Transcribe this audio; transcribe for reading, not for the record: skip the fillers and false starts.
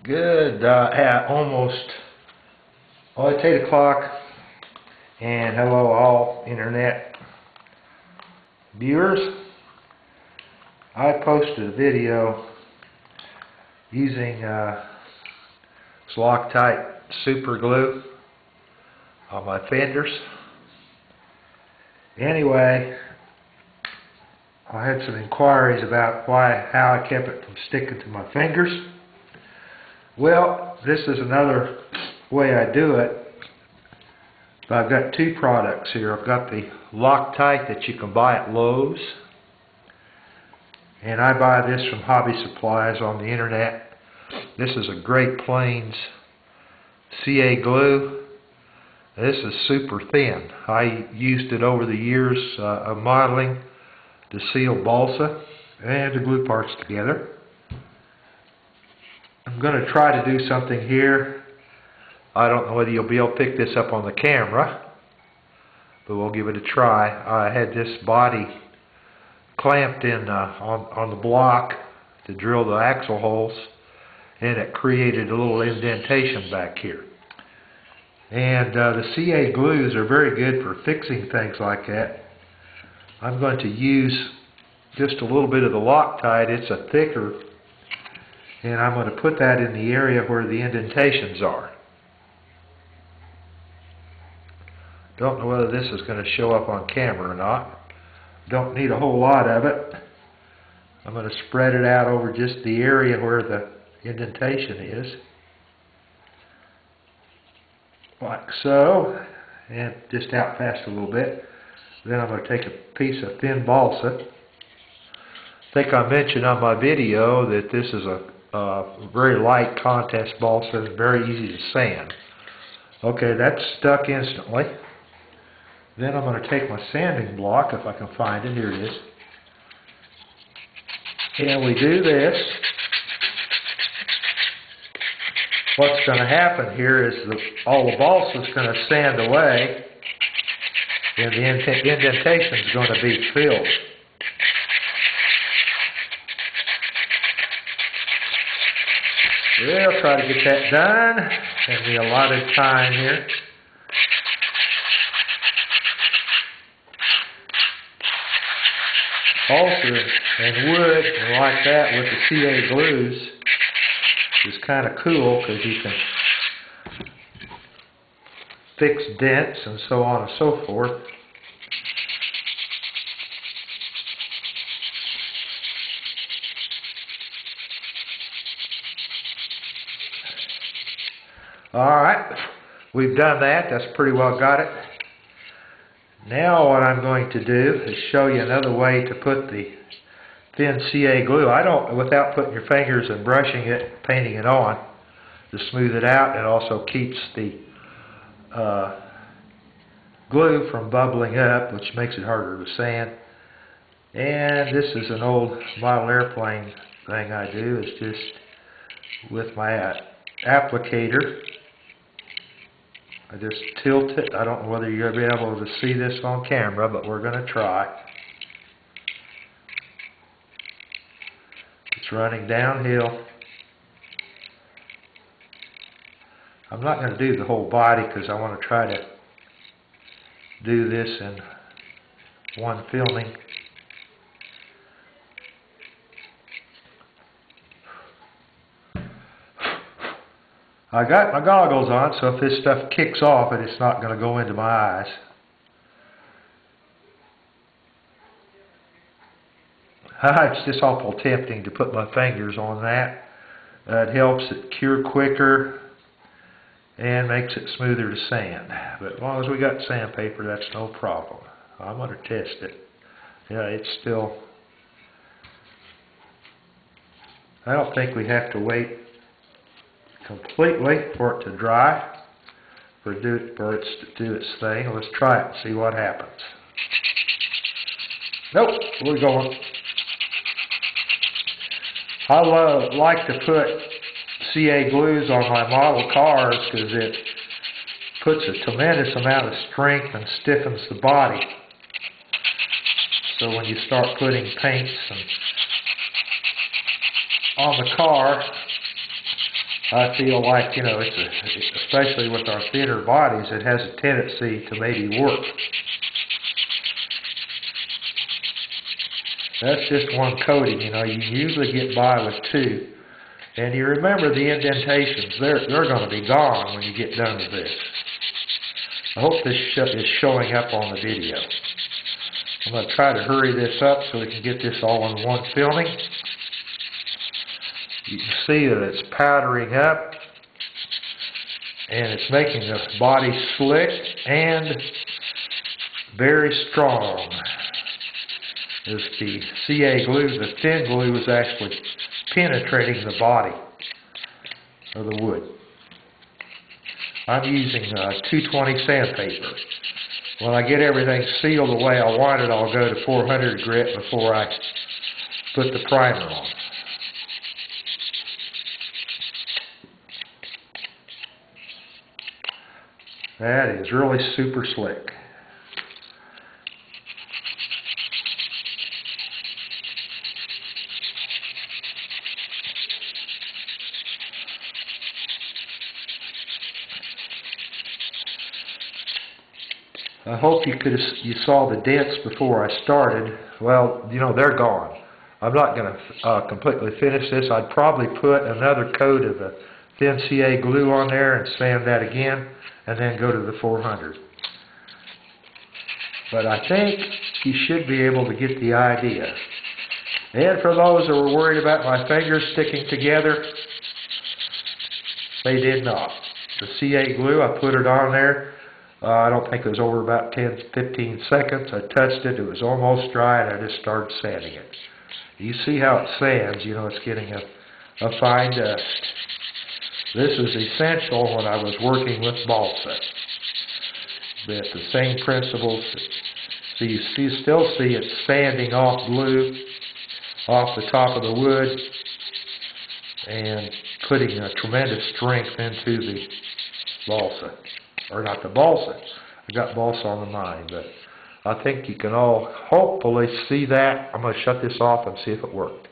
Good, at almost, it's 8 o'clock, and hello all internet viewers. I posted a video using Loctite super glue on my fenders. Anyway, I had some inquiries about how I kept it from sticking to my fingers. Well, this is another way I do it. I've got two products here. I've got the Loctite that you can buy at Lowe's, and I buy this from Hobby Supplies on the internet. This is a Great Plains CA glue. This is super thin. I used it over the years of modeling to seal balsa and to glue parts together. I'm going to try to do something here. I don't know whether you'll be able to pick this up on the camera, but we'll give it a try. I had this body clamped in on the block to drill the axle holes, and it created a little indentation back here. And the CA glues are very good for fixing things like that. I'm going to use just a little bit of the Loctite. It's a thicker, and I'm going to put that in the area where the indentations are. Don't know whether this is going to show up on camera or not. Don't need a whole lot of it. I'm going to spread it out over just the area where the indentation is, like so, and just out past a little bit. Then I'm going to take a piece of thin balsa. I think I mentioned on my video that this is a very light contest balsa. It's very easy to sand. Okay, that's stuck instantly. Then I'm going to take my sanding block, if I can find it. Here it is. And we do this. What's going to happen here is all the balsa is going to sand away, and the indentation is going to be filled. We'll try to get that done in the allotted time here. Balsa and wood and like that with the CA glues is kind of cool because you can fix dents and so on and so forth. Alright, we've done that. That's pretty well got it. Now what I'm going to do is show you another way to put the thin CA glue. Without putting your fingers and brushing it, painting it on to smooth it out. It also keeps the glue from bubbling up, which makes it harder to sand. And this is an old model airplane thing I do. It's just with my applicator. I just tilt it. I don't know whether you're going to be able to see this on camera, but we're going to try. It's running downhill. I'm not going to do the whole body because I want to try to do this in one filming. I got my goggles on, so if this stuff kicks off, it's not going to go into my eyes. It's just awful tempting to put my fingers on that. It helps it cure quicker and makes it smoother to sand. But as long as we got sandpaper, that's no problem. I'm going to test it. Yeah, it's still... I don't think we have to wait completely for it to dry, for it to do its thing. Let's try it and see what happens. Nope, we're going. I like to put CA glues on my model cars because it puts a tremendous amount of strength and stiffens the body. So when you start putting paints on the car, I feel like, especially with our thinner bodies, it has a tendency to maybe work. That's just one coating, you usually get by with two. And you remember the indentations, they're going to be gone when you get done with this. I hope this is showing up on the video. I'm going to try to hurry this up so we can get this all in one filming. You can see that it's powdering up, and it's making the body slick and very strong. As the CA glue, the thin glue, is actually penetrating the body of the wood. I'm using 220 sandpaper. When I get everything sealed the way I want it, I'll go to 400 grit before I put the primer on. That is really super slick. I hope you saw the dents before I started. Well, they're gone. I'm not going to completely finish this. I'd probably put another coat of the thin CA glue on there and sand that again, and then go to the 400. But I think you should be able to get the idea. And for those that were worried about my fingers sticking together, they did not. The CA glue, I put it on there. I don't think it was over about 10-15 seconds. I touched it. It was almost dry, and I just started sanding it. You see how it sands. It's getting a fine dust. This is essential when I was working with balsa. But the same principles. So you still see it sanding off glue off the top of the wood and putting a tremendous strength into the balsa. Or not the balsa. I got balsa on the mind, but I think you can all hopefully see that. I'm going to shut this off and see if it worked.